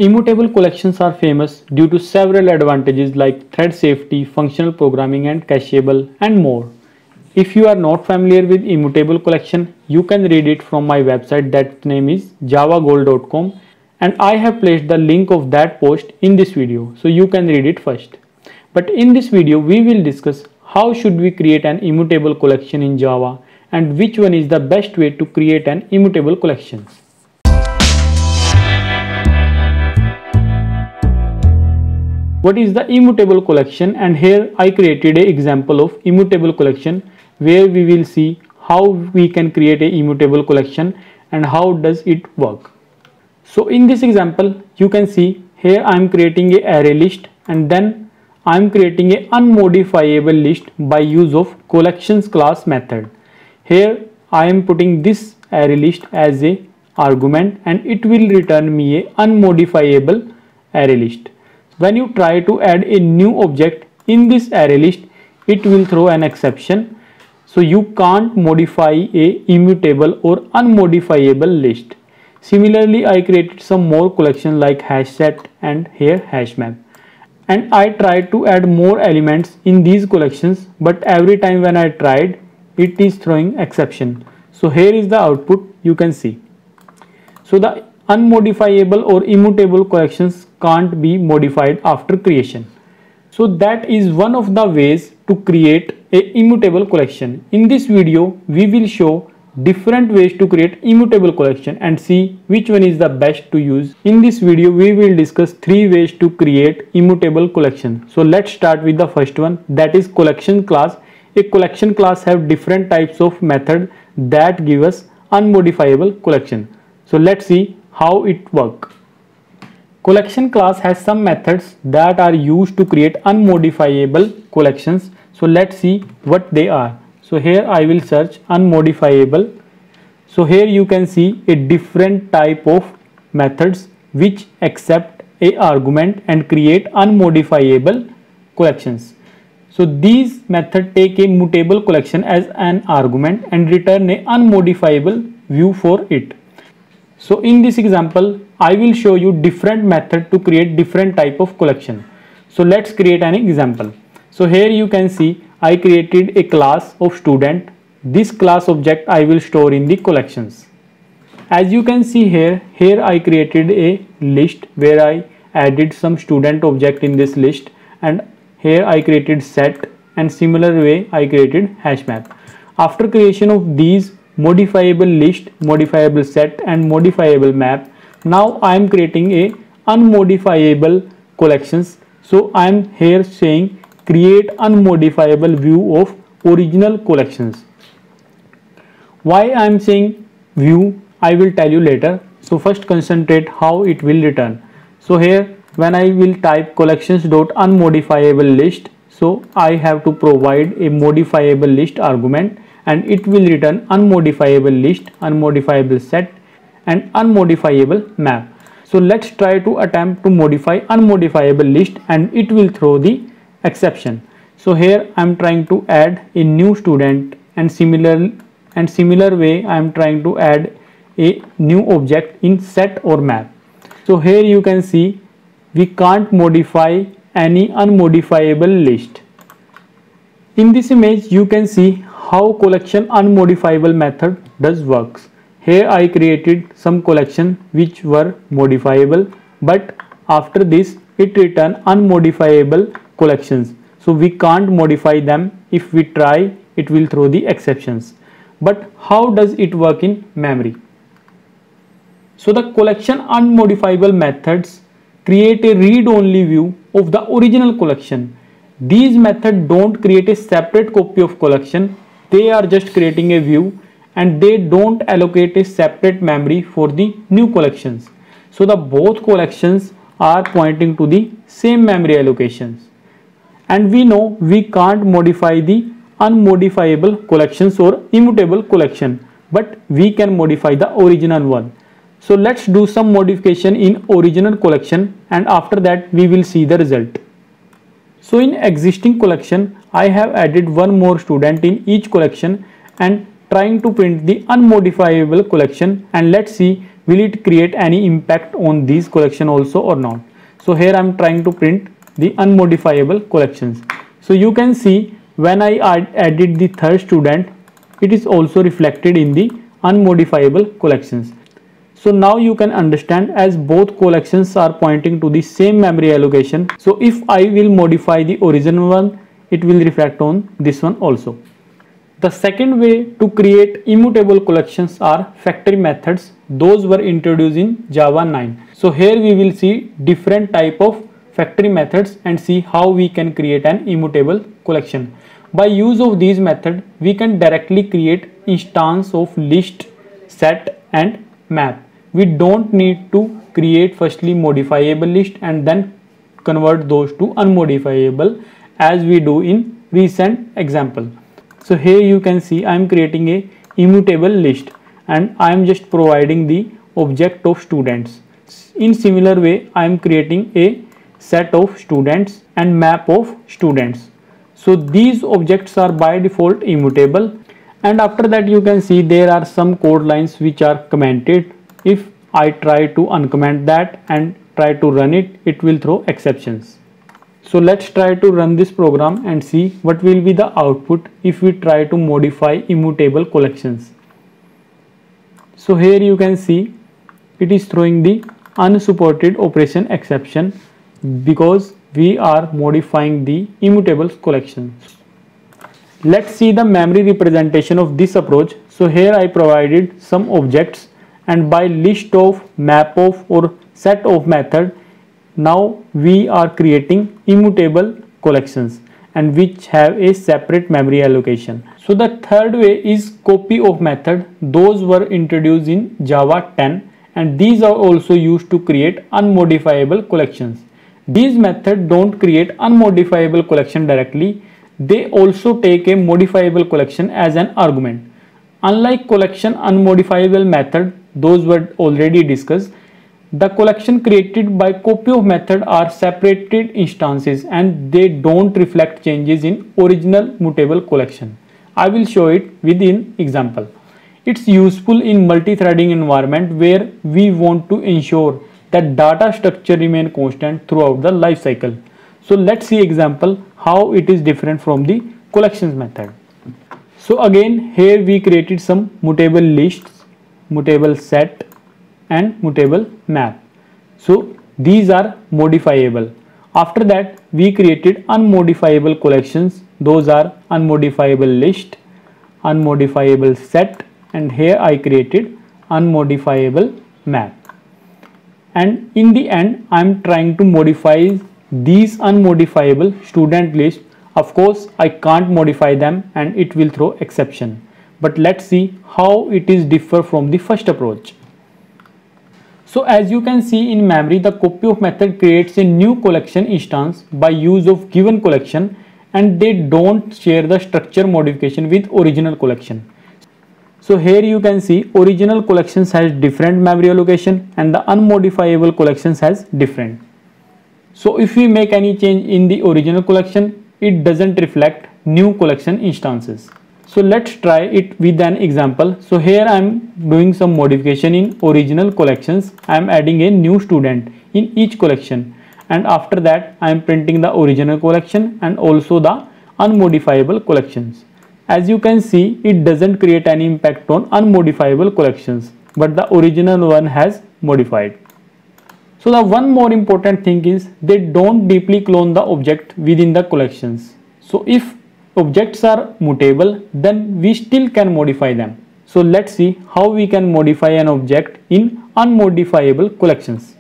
Immutable collections are famous due to several advantages like thread safety, functional programming and cacheable and more. If you are not familiar with immutable collection, you can read it from my website, that name is javagold.com, and I have placed the link of that post in this video so you can read it first. But in this video we will discuss how should we create an immutable collection in Java and which one is the best way to create an immutable collection. What is the immutable collection? And here I created an example of immutable collection where we will see how we can create an immutable collection and how does it work. So in this example you can see here I am creating an array list and then I am creating an unmodifiable list by use of collections class method. Here I am putting this array list as a argument and it will return me a unmodifiable array list. When you try to add a new object in this array list, it will throw an exception. So you can't modify a immutable or unmodifiable list. Similarly, I created some more collections like hash set and here hash map. And I tried to add more elements in these collections, but every time when I tried, it is throwing exception. So here is the output you can see. So the unmodifiable or immutable collections can't be modified after creation. So that is one of the ways to create a immutable collection. In this video we will show different ways to create immutable collection and see which one is the best to use. In this video we will discuss 3 ways to create immutable collection. So let's start with the first one, that is collection class. A collection class have different types of method that give us unmodifiable collection. So let's see how it works. Collection class has some methods that are used to create unmodifiable collections. So let's see what they are. So here I will search unmodifiable. So here you can see a different type of methods which accept a argument and create unmodifiable collections. So these methods take a mutable collection as an argument and return a unmodifiable view for it. So in this example, I will show you different method to create different type of collection. So let's create an example. So here you can see I created a class of student. This class object I will store in the collections. As you can see here I created a list where I added some student object in this list, and here I created set, and similar way I created hash map. After creation of these modifiable list, modifiable set and modifiable map, now I am creating a unmodifiable collections. So I am here saying create unmodifiable view of original collections. Why I am saying view I will tell you later. So first concentrate how it will return. So here when I will type collections.unmodifiable list, so I have to provide a modifiable list argument and it will return unmodifiable list, unmodifiable set and unmodifiable map. So let's try to attempt to modify unmodifiable list and it will throw the exception. So here I am trying to add a new student and similar way I am trying to add a new object in set or map. So here you can see we can't modify any unmodifiable list. In this image you can see how collection unmodifiable method does works. Here I created some collection which were modifiable, but after this it return unmodifiable collections. So we can't modify them. If we try, it will throw the exceptions. But how does it work in memory? So the collection unmodifiable methods create a read-only view of the original collection. These methods don't create a separate copy of collection. They are just creating a view and they don't allocate a separate memory for the new collections. So the both collections are pointing to the same memory allocations. And we know we can't modify the unmodifiable collections or immutable collection, but we can modify the original one. So let's do some modification in original collection and after that we will see the result. So in existing collection, I have added one more student in each collection and trying to print the unmodifiable collection, and let's see will it create any impact on these collection also or not. So here I am trying to print the unmodifiable collections. So you can see when I added the third student, it is also reflected in the unmodifiable collections. So now you can understand, as both collections are pointing to the same memory allocation. So if I will modify the original one, it will reflect on this one also. The second way to create immutable collections are factory methods. Those were introduced in Java 9. So here we will see different type of factory methods and see how we can create an immutable collection. By use of these methods, we can directly create instance of list, set and map. We don't need to create firstly modifiable list and then convert those to unmodifiable as we do in recent example. So here you can see I am creating a immutable list and I am just providing the object of students. In similar way, I am creating a set of students and map of students. So these objects are by default immutable, and after that you can see there are some code lines which are commented. If I try to uncomment that and try to run it, it will throw exceptions. So let's try to run this program and see what will be the output if we try to modify immutable collections. So here you can see it is throwing the unsupported operation exception because we are modifying the immutable collections. Let's see the memory representation of this approach. So here I provided some objects, and by list of, map of or set of method, now we are creating immutable collections and which have a separate memory allocation. So the third way is copy of method. Those were introduced in Java 10 and these are also used to create unmodifiable collections. These methods don't create unmodifiable collection directly. They also take a modifiable collection as an argument. Unlike collection unmodifiable method, those were already discussed, the collection created by copy of method are separated instances and they don't reflect changes in original mutable collection. I will show it within example. It's useful in multi-threading environment where we want to ensure that data structure remain constant throughout the life cycle. So let's see example how it is different from the collections method. So again here we created some mutable lists, mutable set and mutable map. So these are modifiable. After that we created unmodifiable collections. Those are unmodifiable list, unmodifiable set, and here I created unmodifiable map. And in the end I am trying to modify these unmodifiable student list. Of course I can't modify them and it will throw exception. But let's see how it is differ from the first approach. So as you can see in memory, the copy of method creates a new collection instance by use of given collection and they don't share the structure modification with original collection. So here you can see original collections has different memory allocation and the unmodifiable collections has different. So if we make any change in the original collection, it doesn't reflect new collection instances. So let's try it with an example. So here I am doing some modification in original collections. I am adding a new student in each collection and after that I am printing the original collection and also the unmodifiable collections. As you can see, it doesn't create any impact on unmodifiable collections, but the original one has modified. So the one more important thing is they don't deeply clone the object within the collections. So if objects are mutable, then we still can modify them. So let's see how we can modify an object in unmodifiable collections.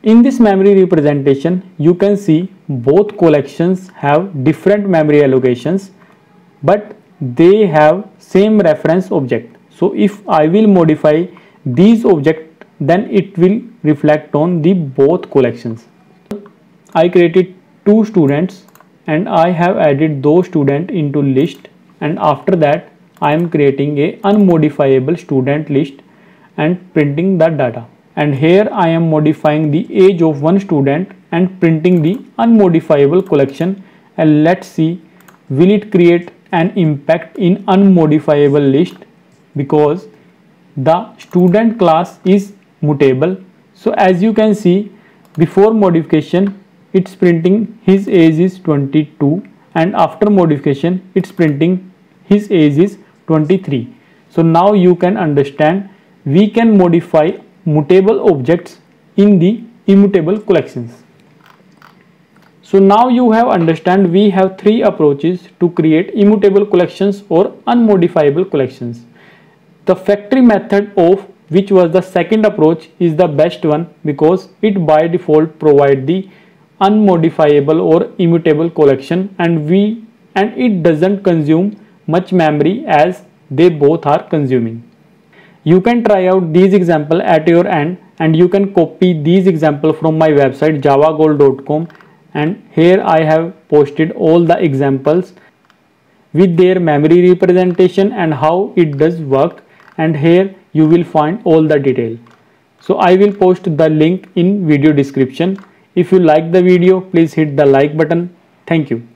In this memory representation, you can see both collections have different memory allocations, but they have same reference object. So if I will modify these objects, then it will reflect on the both collections. I created two students and I have added those students into list, and after that I am creating a unmodifiable student list and printing the data. And here I am modifying the age of one student and printing the unmodifiable collection, and let's see will it create an impact in unmodifiable list because the student class is mutable. So as you can see, before modification it's printing his age is 22, and after modification it's printing his age is 23. So now you can understand we can modify mutable objects in the immutable collections. So now you have understand we have three approaches to create immutable collections or unmodifiable collections. The factory method, of which was the second approach, is the best one because it by default provide the unmodifiable or immutable collection, and it doesn't consume much memory as they both are consuming. You can try out these examples at your end, and you can copy these examples from my website javagold.com, and here I have posted all the examples with their memory representation and how it does work, and here you will find all the detail. So I will post the link in video description. If you like the video, please hit the like button. Thank you.